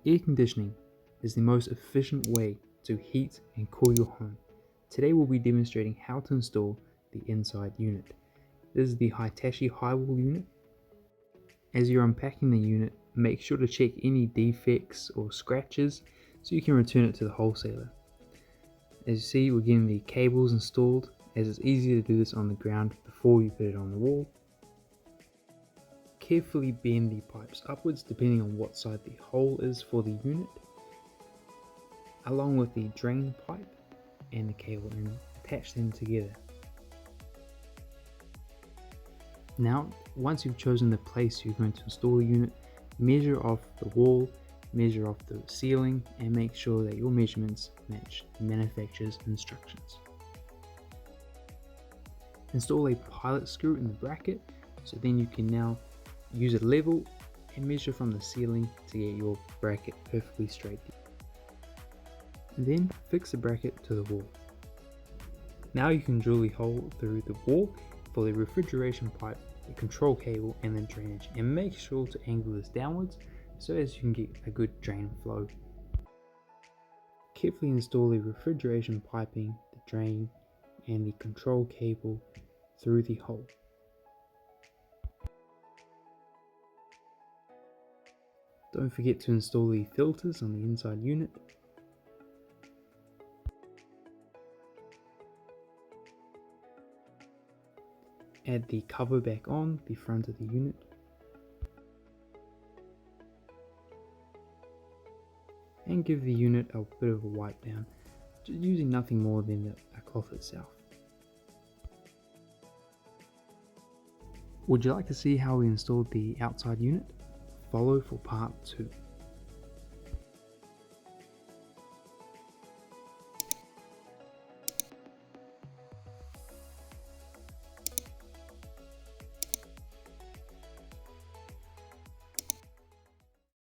Air conditioning is the most efficient way to heat and cool your home. Today we'll be demonstrating how to install the inside unit. This is the Hitachi high wall unit. As you're unpacking the unit, make sure to check any defects or scratches so you can return it to the wholesaler. As you see, we're getting the cables installed, as it's easier to do this on the ground before you put it on the wall. Carefully bend the pipes upwards depending on what side the hole is for the unit, along with the drain pipe and the cable, and attach them together. Now, once you've chosen the place you're going to install the unit, measure off the wall, measure off the ceiling, and make sure that your measurements match the manufacturer's instructions. Install a pilot screw in the bracket, so then you can now use a level and measure from the ceiling to get your bracket perfectly straight. Then fix the bracket to the wall. Now you can drill the hole through the wall for the refrigeration pipe, the control cable, and the drainage, and make sure to angle this downwards so as you can get a good drain flow. Carefully install the refrigeration piping, the drain, and the control cable through the hole. Don't forget to install the filters on the inside unit. Add the cover back on the front of the unit. And give the unit a bit of a wipe down, using nothing more than a cloth itself. Would you like to see how we installed the outside unit? Follow for part 2.